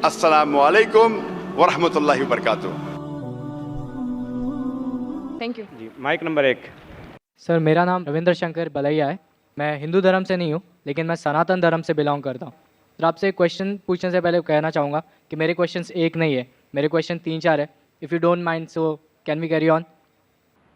अस्सलामुअलैकुम वरहमतुल्लाहि वबरकातुहू। थैंक यू जी, माइक नंबर 1। सर मेरा नाम रविंद्र शंकर बलैया है। मैं हिंदू धर्म से नहीं हूँ, लेकिन मैं सनातन धर्म से बिलोंग करता हूँ। सर आपसे एक क्वेश्चन पूछने से पहले कहना चाहूँगा कि मेरे क्वेश्चंस एक नहीं है, मेरे क्वेश्चन 3-4 है। If you don't mind so can we carry on?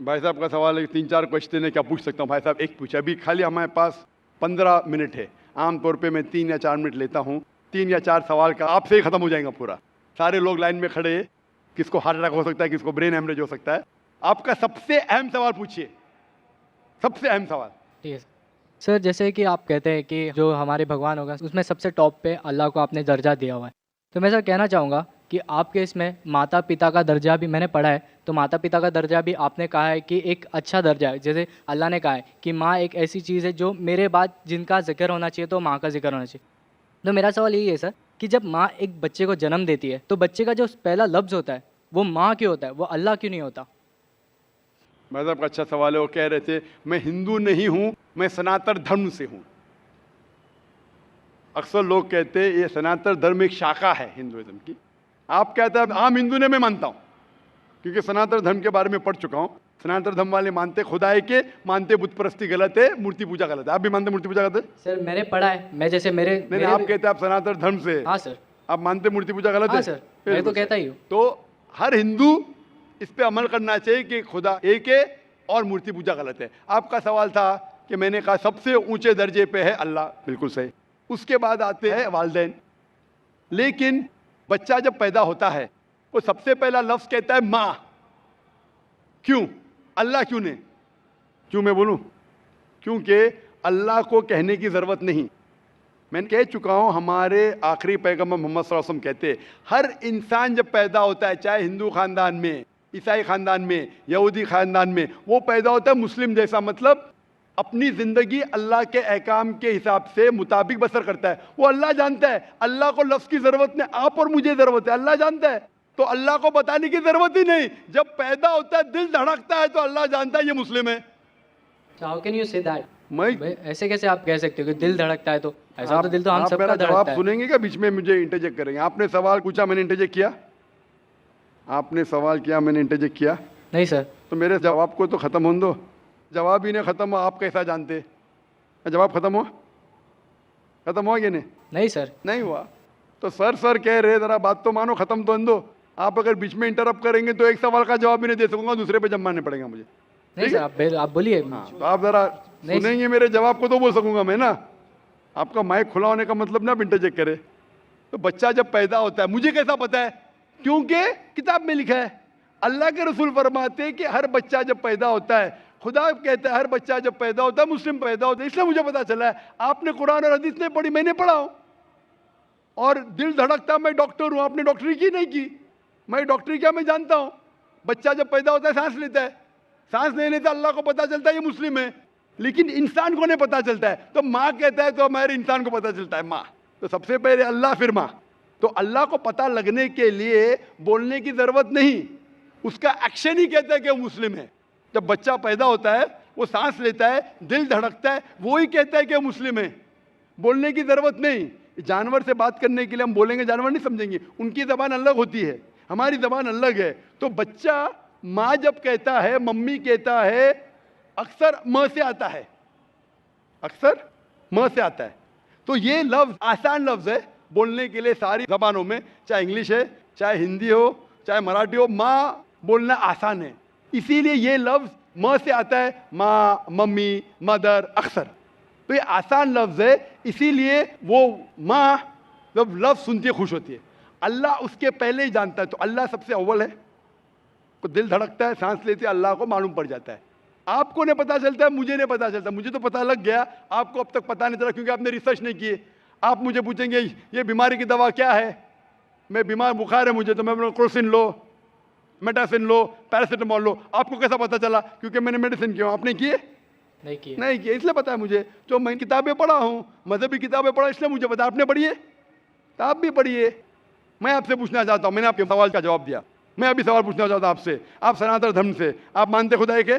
भाई साहब का सवाल है, 3-4 क्वेश्चन है, क्या पूछ सकता हूँ? भाई साहब एक पूछा, अभी खाली हमारे पास 15 मिनट है। आमतौर पे मैं 3 या 4 मिनट लेता हूँ। 3 या 4 सवाल का आपसे ही ख़त्म हो जाएगा पूरा। सारे लोग लाइन में खड़े हैं, किसको हार्ट अटैक हो सकता है, किसको ब्रेन हेमरेज हो सकता है। आपका सबसे अहम सवाल पूछिए, सबसे अहम सवाल। ठीक है सर, जैसे कि आप कहते हैं कि जो हमारे भगवान होगा उसमें सबसे टॉप पे अल्लाह को आपने दर्जा दिया हुआ है, तो मैं सर कहना चाहूँगा कि आपके इसमें माता पिता का दर्जा भी मैंने पढ़ा है, तो माता पिता का दर्जा भी आपने कहा है कि एक अच्छा दर्जा है। जैसे अल्लाह ने कहा है कि माँ एक ऐसी चीज़ है जो मेरे बाद जिनका जिक्र होना चाहिए तो माँ का जिक्र होना चाहिए। तो मेरा सवाल यही है सर कि जब माँ एक बच्चे को जन्म देती है तो बच्चे का जो पहला लफ्ज़ होता है वो माँ क्यों होता है, वो अल्लाह क्यों नहीं होता? भाई साहब का अच्छा सवाल है। वो कह रहे थे मैं हिंदू नहीं हूँ, मैं सनातन धर्म से हूँ। अक्सर लोग कहते हैं ये सनातन धर्म एक शाखा है हिंदुइज्म की। आप कहते हैं आम हिंदू ने मैं मानता हूँ, क्योंकि सनातन धर्म के बारे में पढ़ चुका हूँ। सनातन धर्म वाले मानते खुदा है के, मानते बुत परस्ती गलत है, मूर्ति पूजा गलत है। आप भी मानते मूर्ति पूजा गलत है? सर मैंने पढ़ा है, मैं जैसे मेरे नहीं, आप कहते हैं आप सनातन धर्म से। हाँ सर। आप मानते मूर्ति पूजा गलत है? हाँ सर, मैं तो कहता ही हूँ। तो हर हिंदू इस पे अमल करना चाहिए कि खुदा एक है और मूर्ति पूजा गलत है। आपका सवाल था कि मैंने कहा सबसे ऊंचे दर्जे पे है अल्लाह, बिल्कुल सही। उसके बाद आते हैं वालिदैन। लेकिन बच्चा जब पैदा होता है वो सबसे पहला लफ्ज कहता है माँ। क्यों? अल्लाह क्यों नहीं? क्यों मैं बोलूं? क्योंकि अल्लाह को कहने की जरूरत नहीं। मैंने कह चुका हूं, हमारे आखिरी पैगंबर मोहम्मद सल्लल्लाहु अलैहि वसल्लम कहते हैं हर इंसान जब पैदा होता है, चाहे हिंदू खानदान में, ईसाई खानदान में, यहूदी खानदान में, वो पैदा होता है मुस्लिम जैसा। मतलब अपनी जिंदगी अल्लाह के अहकाम के हिसाब से मुताबिक बसर करता है। वो अल्लाह जानता है, अल्लाह को लफ्ज की जरूरत नहीं, आप और मुझे जरूरत है, अल्लाह जानता है। तो अल्लाह को बताने की जरूरत ही नहीं। जब पैदा होता है, दिल धड़कता है, तो अल्लाह जानता है ये मुस्लिम है। How can you say that? मैं ऐसे कैसे आप कह सकते हो कि दिल धड़कता है? तो ऐसा तो दिल तो हम आप सबका मेरा धड़कता जवाब है। सुनेंगे क्या? बीच में मुझे इंटरजेक्ट करेंगे? आपने सवाल पूछा, मैंने इंटरजेक्ट किया? आपने सवाल किया, मैंने इंटरजेक्ट किया? नहीं सर। तो मेरे जवाब को तो खत्म होने दो। जवाब ही नहीं खत्म हुआ, आप कैसा जानते? जवाब खत्म हुआ? खत्म हुआ कि नहीं? नहीं सर। नहीं हुआ। तो सर कह रहे, जरा बात तो मानो, खत्म तो होने दो। आप अगर बीच में इंटरप्ट करेंगे तो एक सवाल का जवाब भी नहीं दे सकूंगा, दूसरे पे जमाने पड़ेगा मुझे। नहीं सर, आप बोलिए। तो आप जरा सुनेंगे मेरे जवाब को तो बोल सकूंगा मैं ना। आपका माइक खुला होने का मतलब ना आप इंटरजेक्ट करे। तो बच्चा जब पैदा होता है, मुझे कैसा पता है? क्योंकि किताब में लिखा है। अल्लाह के रसूल फरमाते हैं कि हर बच्चा जब पैदा होता है, खुदा कहता है हर बच्चा जब पैदा होता है मुस्लिम पैदा होता है। इसलिए मुझे पता चला है। आपने कुरान और हदीस नहीं पढ़ी, मैंने पढ़ा हूं। और दिल धड़कता, मैं डॉक्टर हूं, आपने डॉक्टरी की नहीं की। मैं डॉक्टरी क्या, मैं जानता हूं। बच्चा जब पैदा होता है सांस लेता है, सांस लेने से अल्लाह को पता चलता है ये मुस्लिम है, लेकिन इंसान को नहीं पता चलता है। तो माँ कहता है तो हमारे इंसान को पता चलता है माँ। तो सबसे पहले अल्लाह, फिर माँ। तो अल्लाह को पता लगने के लिए बोलने की जरूरत नहीं, उसका एक्शन ही कहता है कि वो मुस्लिम है। जब बच्चा पैदा होता है, वो सांस लेता है, दिल धड़कता है, वो ही कहता है कि वो मुस्लिम है। बोलने की जरूरत नहीं। जानवर से बात करने के लिए हम बोलेंगे, जानवर नहीं समझेंगे, उनकी जबान अलग होती है, हमारी जबान अलग है। तो बच्चा माँ जब कहता है, मम्मी कहता है, अक्सर म से आता है, अक्सर म से आता है। तो ये लफ्ज आसान लफ्ज है बोलने के लिए सारी जबानों में, चाहे इंग्लिश है, चाहे हिंदी हो, चाहे मराठी हो, माँ बोलना आसान है। इसीलिए ये लफ्ज म से आता है, माँ, मम्मी, मदर, अक्सर। तो ये आसान लफ्ज है, इसीलिए वो माँ जब लफ्ज सुनती है खुश होती है। अल्लाह उसके पहले ही जानता है, तो अल्लाह सबसे अव्वल है। तो दिल धड़कता है, सांस लेते, अल्लाह को मालूम पड़ जाता है। आपको नहीं पता चलता है, मुझे नहीं पता चलता। मुझे तो पता लग गया, आपको अब तक पता नहीं चला क्योंकि आपने रिसर्च नहीं किए। आप मुझे पूछेंगे ये बीमारी की दवा क्या है, मैं बीमार, बुखार है मुझे, तो मैं बोलूँ क्रोसिन लो, मेटासिन लो, पैरासीटामोल लो। आपको कैसा पता चला? क्योंकि मैंने मेडिसिन किया। आपने किए? नहीं किए। नहीं किए, इसलिए पता है मुझे। जो मैं किताबें पढ़ा हूँ, मजहबी किताबें पढ़ा, इसलिए मुझे पता। आपने पढ़ी है? तो आप भी पढ़िए। मैं आपसे पूछना चाहता हूँ, मैंने आपके सवाल का जवाब दिया, मैं अभी सवाल पूछना चाहता हूँ आपसे। आप सनातन धर्म से, आप मानते खुदा एक है?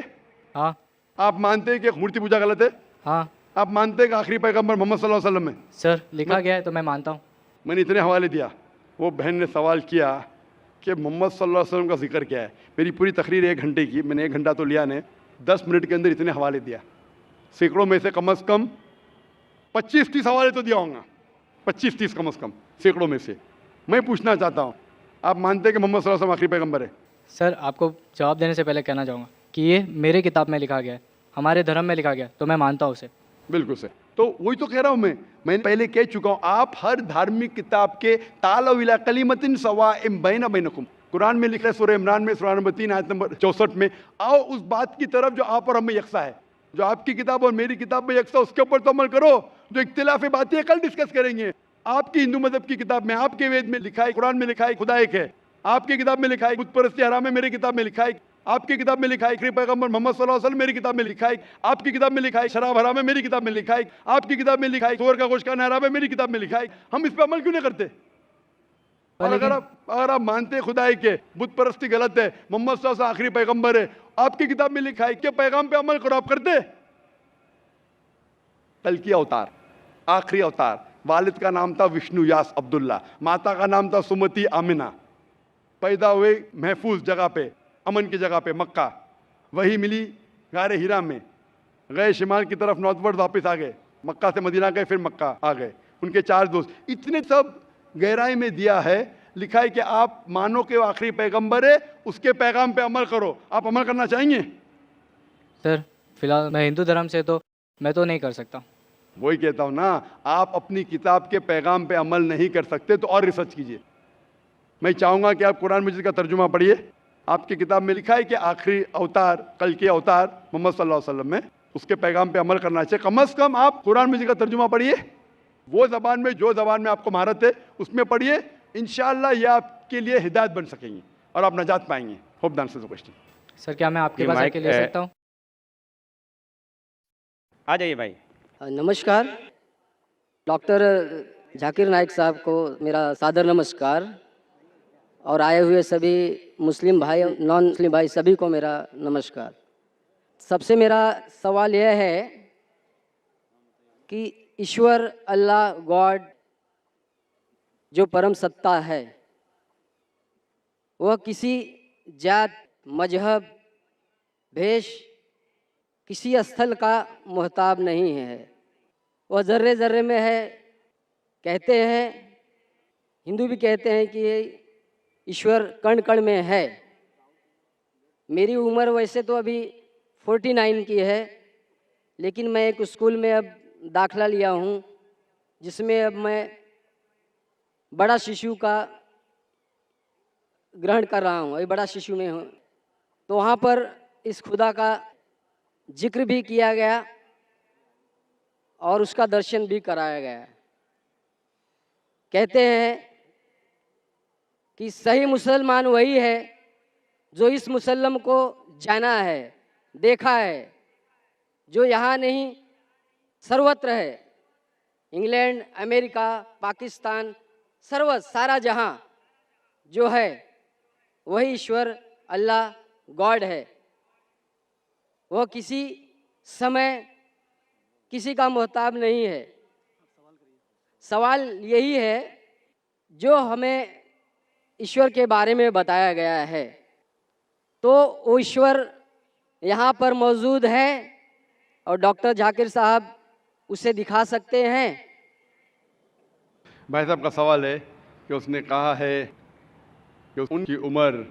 हाँ। आप मानते हैं कि मूर्ति पूजा गलत है? हाँ। आप मानते हैं कि आखिरी पैगंबर मोहम्मद सल्लल्लाहु अलैहि वसल्लम है? सर लिखा गया है तो मैं मानता हूँ। मैंने इतने हवाले दिया, वो बहन ने सवाल किया कि मोहम्मद सल्लल्लाहु अलैहि वसल्लम का जिक्र क्या है। मेरी पूरी तकरीर 1 घंटे की, मैंने 1 घंटा तो लिया नहीं, 10 मिनट के अंदर इतने हवाले दिया। सैकड़ों में से कम 25-30 हवाले तो दिया होगा, 25-30 कम से कम, सैकड़ों में से। मैं पूछना चाहता हूँ, आप मानते हैं कि मोहम्मद सल्लल्लाहु अलैहि वसल्लम आखिरी पैगंबर है? सर आपको जवाब देने से पहले कहना चाहूँगा कि ये मेरे किताब में लिखा गया है, हमारे धर्म में लिखा गया है, तो मैं मानता हूँ उसे। बिल्कुल से, तो वही तो कह रहा हूं मैं पहले कह चुका हूं, आप हर धार्मिक किताब के तालव इला कलिमतिन सवाइम बैना बैनकुम, कुरान में लिखा है सूरह इमरान में सूरह नंबर 3 आयत नंबर 64 में, आओ उस बात की तरफ जो आप और हम में यकसा है। जो आपकी किताब और मेरी किताब में यकसा, उसके ऊपर तो अमल करो। जो इख्तिलाफी बातें कल डिस्कस करेंगे। आपकी हिंदू मजहब की किताब में, आपके वेद में लिखा है, कुरान में लिखा है खुदा एक है, आपकी किताब में लिखा है बुत परस्ती हराम है, मेरी किताब में लिखा है, आपकी किताब में लिखा है आखिरी पैगंबर मोहम्मद सल्लल्लाहु अलैहि वसल्लम, मेरी किताब में लिखा है, आपकी किताब में लिखा है शराब हराम है, मेरी किताब में लिखा है, आपकी किताब में लिखा है सूअर का गोश्त खाना हराम है, मेरी किताब में लिखा है। हम इस पे अमल क्यों नहीं करते? और अगर आप मानते खुदा के बुत परस्ती गलत है, मोहम्मद सल्लल्लाहु अलैहि वसल्लम आखिरी पैगंबर है, आपकी किताब में लिखा है कि पैगाम पे अमल करो, आप करते? कल की अवतार, आखिरी अवतार, वालिद का नाम था विष्णु यास अब्दुल्ला, माता का नाम था सुमति आमिना, पैदा हुए महफूज जगह पे, अमन की जगह पे मक्का, वही मिली गारे हीरा में, गए शिमाल की तरफ नॉर्थवर्ड वापस आ गए, मक्का से मदीना गए, फिर मक्का आ गए, उनके 4 दोस्त, इतने सब गहराई में दिया है। लिखा है कि आप मानो कि वो आखिरी पैगंबर है, उसके पैगाम पे अमल करो। आप अमल करना चाहेंगे? सर फिलहाल मैं हिंदू धर्म से, तो मैं तो नहीं कर सकता। वही कहता हूं ना, आप अपनी किताब के पैगाम पे अमल नहीं कर सकते तो और रिसर्च कीजिए। मैं चाहूंगा कि आप कुरान मजीद का तर्जुमा पढ़िए। आपकी किताब में लिखा है कि आखिरी अवतार, कल के अवतार मोहम्मद सल्लल्लाहु अलैहि वसल्लम में, उसके पैगाम पे अमल करना चाहिए। कम से कम आप कुरान मजीद का तर्जुमा पढ़िए, वो ज़बान में, जो ज़बान में आपको महारत है उसमें पढ़िए। इंशाअल्लाह ये आपके लिए हिदायत बन सकेंगी और आप नजात पाएंगे। Hope the answer the question. Sir क्या मैं आपके ये पास माइक आके ले है। सकता हूँ? आ जाइए भाई। नमस्कार, डॉक्टर जाकिर नाइक साहब को मेरा सादर नमस्कार, और आए हुए सभी मुस्लिम भाई, नॉन मुस्लिम भाई सभी को मेरा नमस्कार। सबसे मेरा सवाल यह है कि ईश्वर, अल्लाह, गॉड जो परम सत्ता है, वह किसी जात, मजहब, भेष, किसी स्थल का मोहताब नहीं है। वह ज़र्रे ज़र्रे में है। कहते हैं, हिंदू भी कहते हैं कि ये ईश्वर कण कण में है। मेरी उम्र वैसे तो अभी 49 की है, लेकिन मैं एक स्कूल में अब दाखला लिया हूँ, जिसमें अब मैं बड़ा शिशु का ग्रहण कर रहा हूँ, अभी बड़ा शिशु में हूँ। तो वहाँ पर इस खुदा का जिक्र भी किया गया और उसका दर्शन भी कराया गया। कहते हैं कि सही मुसलमान वही है जो इस मुसल्लम को जाना है, देखा है, जो यहाँ नहीं सर्वत्र है। इंग्लैंड, अमेरिका, पाकिस्तान, सारा जहाँ जो है वही ईश्वर, अल्लाह, गॉड है। वह किसी समय किसी का मोहताब नहीं है। सवाल यही है, जो हमें ईश्वर के बारे में बताया गया है, तो वो ईश्वर यहाँ पर मौजूद है और डॉक्टर जाकिर साहब उसे दिखा सकते हैं? भाई साहब का सवाल है कि उसने कहा है कि उनकी उम्र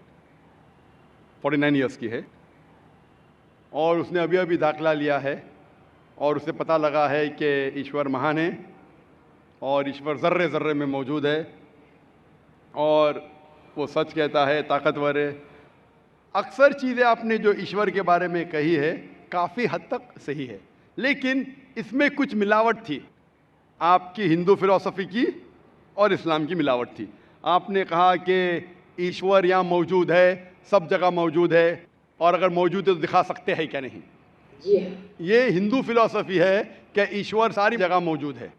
49 ईयर्स की है और उसने अभी अभी दाखिला लिया है और उसे पता लगा है कि ईश्वर महान है और ईश्वर ज़र्रे ज़र्रे में मौजूद है और वो सच कहता है, ताकतवर है। अक्सर चीज़ें आपने जो ईश्वर के बारे में कही है काफ़ी हद तक सही है, लेकिन इसमें कुछ मिलावट थी, आपकी हिंदू फिलॉसफी की और इस्लाम की मिलावट थी। आपने कहा कि ईश्वर यहाँ मौजूद है, सब जगह मौजूद है, और अगर मौजूद है तो दिखा सकते हैं क्या नहीं। ये हिंदू फिलॉसफी है कि ईश्वर सारी जगह मौजूद है।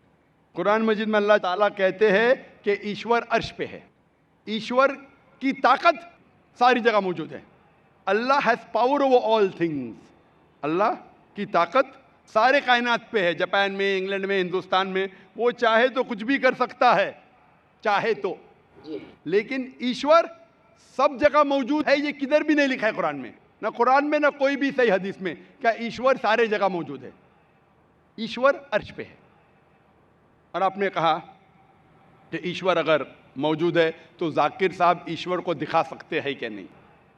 कुरान मजीद में अल्लाह ताला कहते हैं कि ईश्वर अर्श पे है, ईश्वर की ताकत सारी जगह मौजूद है। Allah has power over all things, Allah की ताकत सारे कायनात पे है। जापान में, इंग्लैंड में, हिंदुस्तान में, वो चाहे तो कुछ भी कर सकता है, चाहे तो। लेकिन ईश्वर सब जगह मौजूद है, ये किधर भी नहीं लिखा है कुरान में, ना कुरान में ना कोई भी सही हदीस में। क्या ईश्वर सारे जगह मौजूद है? ईश्वर अर्श पे है। और आपने कहा कि ईश्वर अगर मौजूद है तो जाकिर साहब ईश्वर को दिखा सकते हैं क्या? नहीं,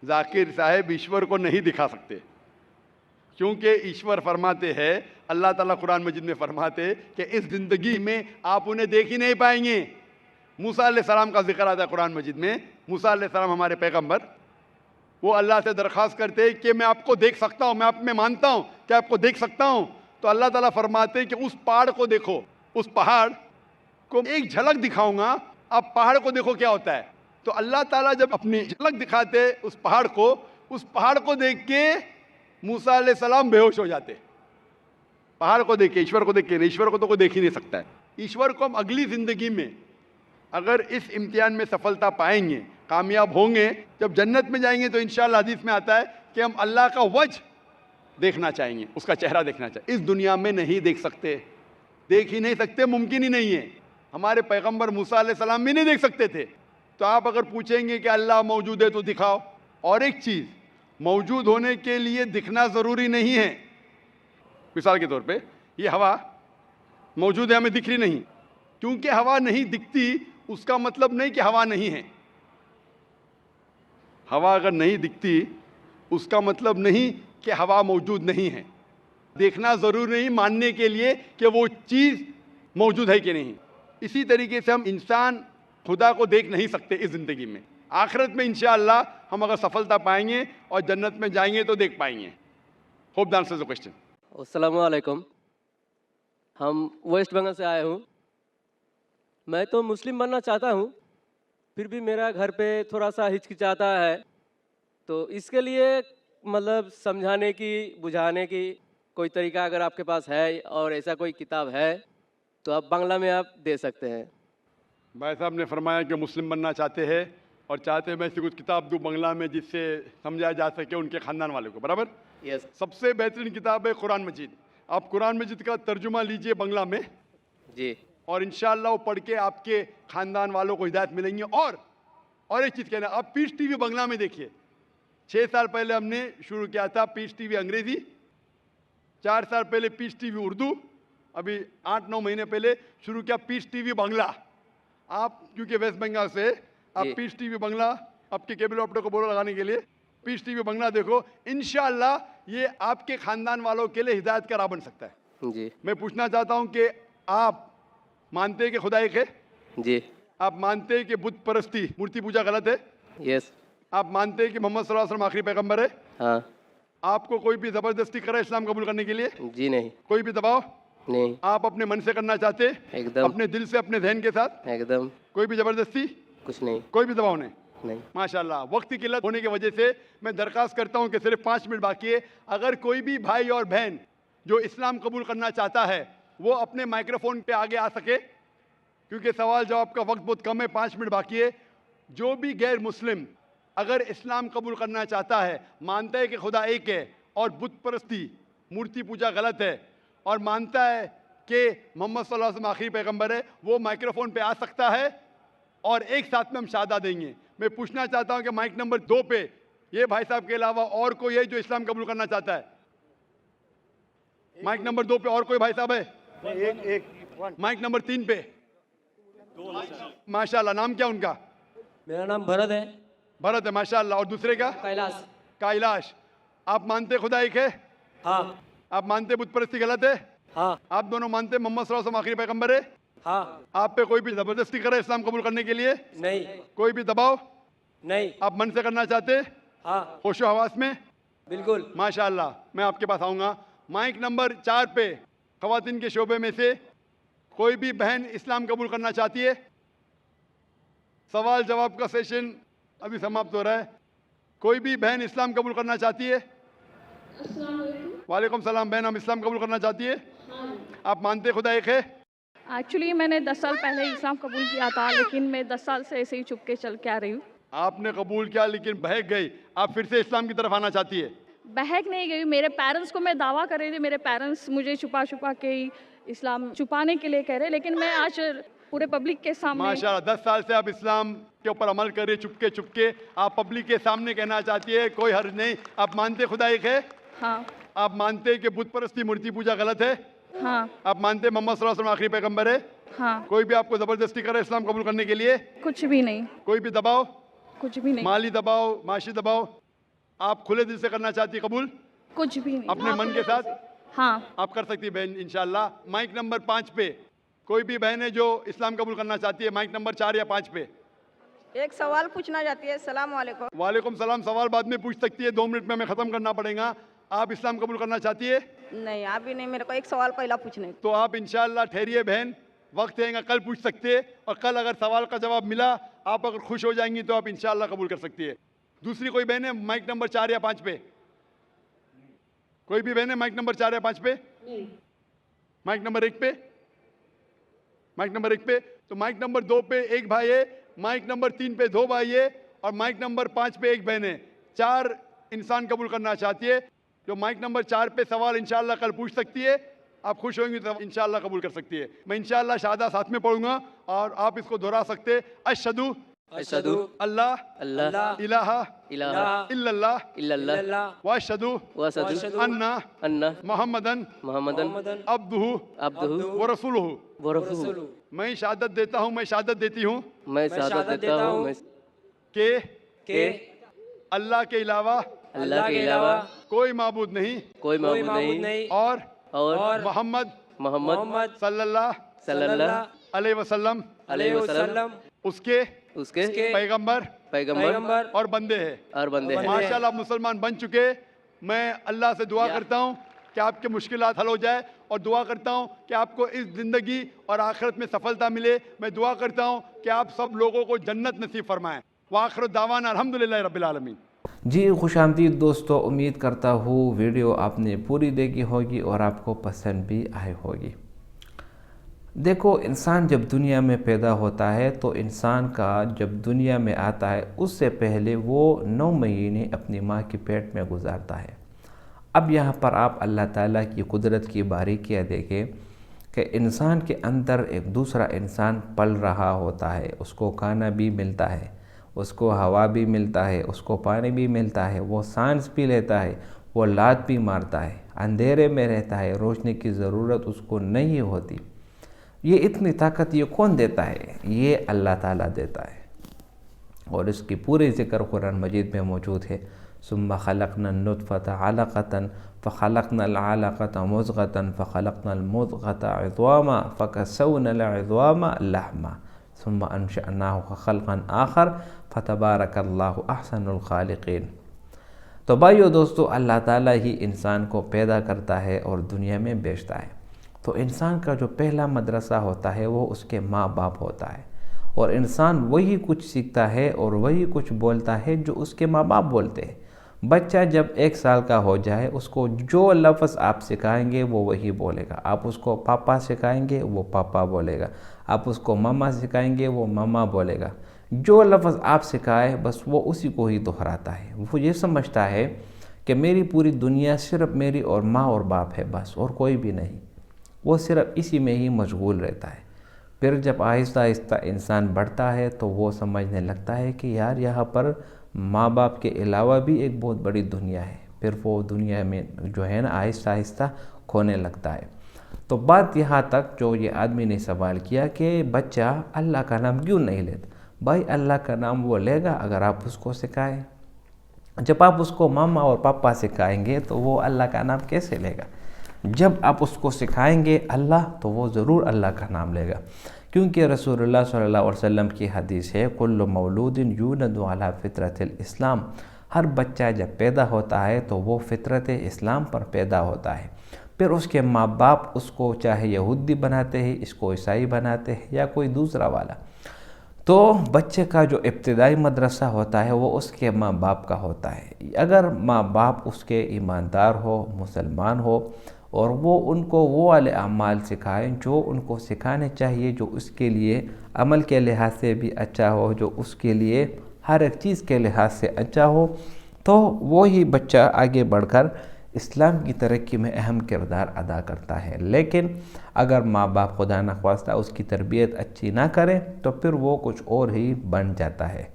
जाकिर साहब ईश्वर को नहीं दिखा सकते, क्योंकि ईश्वर फरमाते हैं, अल्लाह ताला कुरान मजीद में फरमाते कि इस ज़िंदगी में आप उन्हें देख ही नहीं पाएंगे। मूसा अलैहिस्सलाम का जिक्र आता है कुरान मजीद में। मूसा अलैहिस्सलाम हमारे पैगंबर, वो अल्लाह से दरख्वास्त करते हैं कि मैं आपको देख सकता हूँ, मैं आप में मानता हूँ कि आपको देख सकता हूँ। तो अल्लाह ताला फरमाते हैं कि उस पहाड़ को देखो, उस पहाड़ को एक झलक दिखाऊंगा, आप पहाड़ को देखो क्या होता है। तो अल्लाह ताला जब अपनी झलक दिखाते उस पहाड़ को देख के मूसा अलैहिस्सलाम बेहोश हो जाते। पहाड़ को देख के, ईश्वर को देख के। ईश्वर को तो कोई देख ही नहीं सकता है। ईश्वर को हम अगली ज़िंदगी में अगर इस इम्तिहान में सफलता पाएंगे, कामयाब होंगे, जब जन्नत में जाएंगे तो इंशाअल्लाह हदीस में आता है कि हम अल्लाह का वजह देखना चाहेंगे, उसका चेहरा देखना चाहिए। इस दुनिया में नहीं देख सकते, देख ही नहीं सकते, मुमकिन ही नहीं है। हमारे पैगंबर मूसा अलैहिस्सलाम भी नहीं देख सकते थे। तो आप अगर पूछेंगे कि अल्लाह मौजूद है तो दिखाओ। और एक चीज़, मौजूद होने के लिए दिखना ज़रूरी नहीं है। मिसाल के तौर पे ये हवा मौजूद है, हमें दिख रही नहीं। क्योंकि हवा नहीं दिखती उसका मतलब नहीं कि हवा नहीं है। हवा अगर नहीं दिखती उसका मतलब नहीं कि हवा मौजूद नहीं है। देखना ज़रूरी नहीं मानने के लिए कि वो चीज़ मौजूद है कि नहीं। इसी तरीके से हम इंसान खुदा को देख नहीं सकते इस ज़िंदगी में। आखिरत में इंशाअल्लाह हम अगर सफलता पाएंगे और जन्नत में जाएंगे तो देख पाएंगे। Hope the answers the question. अस्सलामु अलैकुम। हम वेस्ट बंगाल से आए हूँ। मैं तो मुस्लिम बनना चाहता हूँ, फिर भी मेरा घर पे थोड़ा सा हिचकिचाता है। तो इसके लिए मतलब समझाने की, बुझाने की कोई तरीका अगर आपके पास है और ऐसा कोई किताब है तो आप बांग्ला में आप दे सकते हैं। भाई साहब ने फरमाया कि मुस्लिम बनना चाहते हैं और चाहते हैं मैं ऐसी कुछ किताब दूँ बांग्ला में जिससे समझाया जा सके उनके ख़ानदान वाले को। बराबर। यस। सबसे बेहतरीन किताब है कुरान मजीद। आप कुरान मजीद का तर्जुमा लीजिए बांग्ला में जी, और इंशाअल्लाह वो पढ़ के आपके ख़ानदान वालों को हिदायत मिलेंगी। और एक चीज़ कहना, आप पीस टीवी बांग्ला में देखिए। 6 साल पहले हमने शुरू किया था पीस टीवी अंग्रेज़ी, 4 साल पहले पीस टीवी उर्दू, अभी 8-9 महीने पहले शुरू किया पीस टीवी बांग्ला। आप क्योंकि वेस्ट बंगाल से, आप जी। पीस टीवी बांग्ला आपके केबल ऑपरेटर को बोलो लगाने के लिए, पीस टीवी बांग्ला देखो। इंशाअल्लाह ये आपके ख़ानदान वालों के लिए हिदायत का राह बन सकता है। जी, मैं पूछना चाहता हूँ कि आप मानते हैं कि खुदा एक है? जी, आप मानते हैं कि बुत परस्ती, मूर्ति पूजा गलत है? यस, आप मानते हैं कि मोहम्मद सल्लल्लाहु अलैहि वसल्लम आखिरी पैगंबर है? हाँ, आपको कोई भी ज़बरदस्ती करे इस्लाम कबूल करने के लिए? जी नहीं, कोई भी दबाव? नहीं, आप अपने मन से करना चाहते हैं? एकदम, अपने दिल से, अपने जहन के साथ? एकदम, कोई भी ज़बरदस्ती, कुछ नहीं, कोई भी दबाव नहीं? नहीं। माशाल्लाह। वक्त की किल्लत होने की वजह से मैं दरख्वास्त करता हूं कि सिर्फ 5 मिनट बाकी है। अगर कोई भी भाई और बहन जो इस्लाम कबूल करना चाहता है वो अपने माइक्रोफोन पे आगे आ सके, क्योंकि सवाल जवाब का वक्त बहुत कम है, 5 मिनट बाकी है। जो भी गैर मुस्लिम अगर इस्लाम कबूल करना चाहता है, मानता है कि खुदा एक है और बुत परस्ती, मूर्ति पूजा गलत है, और मानता है कि मोहम्मद सल्लल्लाहु अलैहि वसल्लम आखिरी पैगंबर है, वो माइक्रोफोन पे आ सकता है और एक साथ में हम शहादा देंगे। मैं पूछना चाहता हूं कि माइक नंबर 2 पे ये भाई साहब के अलावा और कोई है जो इस्लाम कबूल करना चाहता है? माइक नंबर 2 पे और कोई भाई साहब है? माइक नंबर 3 पे। माशाल्लाह। नाम क्या उनका? मेरा नाम भरत है। भरत है, माशाल्लाह। और दूसरे का? कैलाश। कैलाश। आप मानते खुदा एक है? हाँ, आप मानते बुत परस्ती गलत है? हाँ, आप दोनों मानते मोहम्मद सल्लल्लाहु अलैहि वसल्लम आखिरी पैगंबर है? हाँ, आप पे कोई भी जबरदस्ती करे इस्लाम कबूल करने के लिए? नहीं, कोई भी दबाव? नहीं, आप मन से करना चाहते? हाँ, होशो हवास में? बिल्कुल। माशाल्लाह। मैं आपके पास आऊँगा। माइक नंबर 4 पे ख़वातीन के शोबे में से कोई भी बहन इस्लाम कबूल करना चाहती है? सवाल जवाब का सेशन अभी समाप्त हो रहा है। कोई भी बहन इस्लाम कबूल करना चाहती है? वालेकुम सलाम। बहन, हम इस्लाम कबूल करना चाहती है? आप मानते खुदा एक है? एक्चुअली मैंने 10 साल पहले इस्लाम कबूल किया था, लेकिन मैं 10 साल से ऐसे ही छुप के चल के आ रही हूँ। आपने कबूल किया लेकिन बहक गई, आप फिर से इस्लाम की तरफ आना चाहती है? बहक नहीं गई। मेरे पेरेंट्स को मैं दावा कर रही थी, मेरे पेरेंट्स मुझे छुपा छुपा के ही इस्लाम छुपाने के लिए कह रहे, लेकिन मैं आज पूरे पब्लिक के सामने। माशाल्लाह, 10 साल से आप इस्लाम के ऊपर अमल कर रहे हैं, चुपके चुपके। आप पब्लिक के सामने कहना चाहती है, कोई हर्ज नहीं। आप मानते खुदा एक है? हाँ आप मानते हैं कि बुत परस्ती, मूर्ति पूजा गलत है? हाँ आप मानते हैं मोहम्मद सल्लल्लाहु अलैहि वसल्लम आखिरी पैगंबर है? हाँ। कोई भी आपको जबरदस्ती करे इस्लाम कबूल करने के लिए? कुछ भी नहीं, कोई भी दबाव, कुछ भी नहीं, माली दबाव, माशी दबाव, आप खुले दिल से करना चाहती है कबूल कुछ भी नहीं। अपने मन के साथ? हाँ आप कर सकती है बहन इंशाल्लाह। माइक नंबर 5 पे कोई भी बहन है जो इस्लाम कबूल करना चाहती है, माइक नंबर 4 या 5 पे। एक सवाल पूछना चाहती है। सलाम वालेकुम। वालेकुम सलाम। सवाल बाद में पूछ सकती है, 2 मिनट में हमें ख़त्म करना पड़ेगा। आप इस्लाम कबूल करना चाहती है? नहीं अभी नहीं, मेरे को एक सवाल पहला पूछने का। तो आप इंशाल्लाह ठहरिए बहन, वक्त रहेगा, कल पूछ सकते हैं। और कल अगर सवाल का जवाब मिला, आप अगर खुश हो जाएंगी तो आप इंशाल्लाह कबूल कर सकती है। दूसरी कोई बहन है माइक नंबर 4 या 5 पे? कोई भी बहन है माइक नंबर 4 या 5 पे? माइक नंबर 1 पे? माइक नंबर 1 पे? तो माइक नंबर 2 पे एक भाई है, माइक नंबर 3 पे 2 भाई है, और माइक नंबर 5 पे एक बहन है। 4 इंसान कबूल करना चाहती है। जो माइक नंबर 4 पे सवाल इंशाल्लाह कल पूछ सकती है, आप खुश होंगे तो इंशाल्लाह कबूल कर सकती है। मैं इंशाल्लाह शहादा साथ में पढ़ूंगा और आप इसको दोहरा सकते हैं। अशहदु अशहदु अल्लाह अल्लाह इलाहा इलाहा इल्लल्लाह इल्लल्लाह व अशहदु व अशहदु अन्ना अन्ना मुहम्मदन मुहम्मदन अब्दुहु अब्दुहु व रसूलुहु। व रसूलुहु। मैं शहादत देता हूँ, मैं शहादत देती हूँ मैं शहादत देता हूँ मैं कि अल्लाह के अलावा अल्लाह के अलावा कोई माबूद नहीं कोई माबूद नहीं और मोहम्मद मोहम्मद सल्लल्लाहु अलैहि वसल्लम वसल्लम उसके उसके पैगंबर और बंदे हैं। माशाल्लाह मुसलमान बन चुके। मैं अल्लाह से दुआ करता हूँ कि आपके मुश्किलात हल हो जाए, और दुआ करता हूँ कि आपको इस ज़िंदगी और आखिरत में सफलता मिले। मैं दुआ करता हूँ कि आप सब लोगों को जन्नत नसीब फरमाएँ। वाखिर दावाना अल्हम्दुलिल्लाह रब्बिल आलमीन। जी खुशामदीद दोस्तों, उम्मीद करता हूँ वीडियो आपने पूरी देखी होगी और आपको पसंद भी आई होगी। देखो, इंसान जब दुनिया में पैदा होता है तो इंसान का जब दुनिया में आता है उससे पहले वो 9 महीने अपनी माँ के पेट में गुजारता है। अब यहाँ पर आप अल्लाह ताला की कुदरत की बारीकियाँ देखें कि इंसान के अंदर एक दूसरा इंसान पल रहा होता है, उसको खाना भी मिलता है, उसको हवा भी मिलता है, उसको पानी भी मिलता है, वो सांस भी लेता है, वो लात भी मारता है, अंधेरे में रहता है, रोशनी की ज़रूरत उसको नहीं होती। ये इतनी ताकत ये कौन देता है? ये अल्लाह ताला देता है, और इसकी पूरी ज़िक्र कुरान मजीद में मौजूद है। सुम्मा खलक़ना नुत्फ़ता अलक़तन फ़खलक़नल अलक़ता मुज़ग़तन फ़खलक़नल मुज़ग़ता इज़्वामा फ़कसौनल इज़्वामा लहमा सुम्मा अंशअनाहु ख़ल्क़न आख़र फ़तबारकल्लाहु अहसनुल ख़ालिक़ीन। तो भाइयों दोस्तों, अल्लाह ताला ही इंसान को पैदा करता है और दुनिया में भेजता है। तो इंसान का जो पहला मदरसा होता है वो उसके माँ बाप होता है, और इंसान वही कुछ सीखता है और वही कुछ बोलता है जो उसके माँ बाप बोलते हैं। बच्चा जब 1 साल का हो जाए, उसको जो लफ्ज़ आप सिखाएंगे वो वही बोलेगा। आप उसको पापा सिखाएंगे वो पापा बोलेगा, आप उसको मामा सिखाएंगे वो मामा बोलेगा। जो लफ्ज़ आप सिखाए बस वो उसी को ही दोहराता है। वो ये समझता है कि मेरी पूरी दुनिया सिर्फ़ मेरी और माँ और बाप है, बस और कोई भी नहीं। वो सिर्फ़ इसी में ही मशगूल रहता है। फिर जब आहिस्ता आहिस्ता इंसान बढ़ता है तो वो समझने लगता है कि यार यहाँ पर माँ बाप के अलावा भी एक बहुत बड़ी दुनिया है। फिर वो दुनिया में जो है ना आहिस्ता आहिस्ता खोने लगता है। तो बात यहाँ तक जो ये आदमी ने सवाल किया कि बच्चा अल्लाह का नाम क्यों नहीं लेता? भाई अल्लाह का नाम वो लेगा अगर आप उसको सिखाएं। जब आप उसको मामा और पापा सिखाएंगे तो वो अल्लाह का नाम कैसे लेगा? जब आप उसको सिखाएंगे अल्लाह तो वो ज़रूर अल्लाह का नाम लेगा, क्योंकि रसूलुल्लाह सल्लल्लाहु अलैहि वसल्लम की हदीस है, कुल्लु मौलूदिन यूलदु अला फितरतिल इस्लाम। हर बच्चा जब पैदा होता है तो वो फितरत इस्लाम पर पैदा होता है। फिर उसके माँ बाप उसको चाहे यहूदी बनाते हैं, इसको ईसाई बनाते हैं या कोई दूसरा वाला। तो बच्चे का जो इब्तिदाई मदरसा होता है वो उसके माँ बाप का होता है। अगर माँ बाप उसके ईमानदार हो, मुसलमान हो, और वो उनको वो वाले अमाल सिखाएं जो उनको सिखाने चाहिए, जो उसके लिए अमल के लिहाज से भी अच्छा हो, जो उसके लिए हर एक चीज़ के लिहाज से अच्छा हो, तो वो ही बच्चा आगे बढ़कर इस्लाम की तरक्की में अहम किरदार अदा करता है। लेकिन अगर माँ बाप खुदा न ख्वास्ता उसकी तरबियत अच्छी ना करें तो फिर वो कुछ और ही बन जाता है।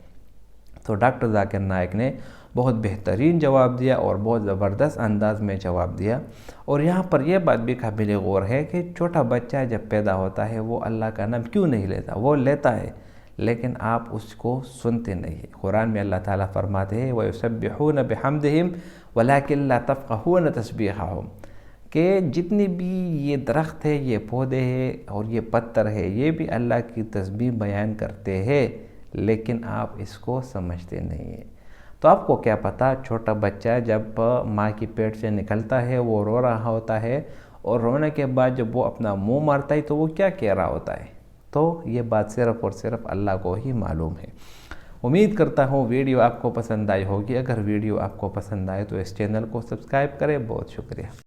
तो डॉक्टर जाकिर नाइक ने बहुत बेहतरीन जवाब दिया और बहुत ज़बरदस्त अंदाज में जवाब दिया। और यहाँ पर यह बात भी काबिल गौर है कि छोटा बच्चा जब पैदा होता है वो अल्लाह का नाम क्यों नहीं लेता, वो लेता है लेकिन आप उसको सुनते नहीं हैं। कुरान में अल्लाह ताला फरमाते हैं वयुसब्बिहून बिहम्दिहिम वलाकिन ला तफ़क़हून तस्बीहहुम, कि जितनी भी ये दरख्त है, ये पौधे हैं और ये पत्थर है, ये भी अल्लाह की तस्बीह बयान करते हैं लेकिन आप इसको समझते नहीं हैं। तो आपको क्या पता, छोटा बच्चा जब माँ की पेट से निकलता है वो रो रहा होता है और रोने के बाद जब वो अपना मुंह मारता है तो वो क्या कह रहा होता है। तो ये बात सिर्फ़ और सिर्फ अल्लाह को ही मालूम है। उम्मीद करता हूँ वीडियो आपको पसंद आई होगी। अगर वीडियो आपको पसंद आए तो इस चैनल को सब्सक्राइब करें। बहुत शुक्रिया।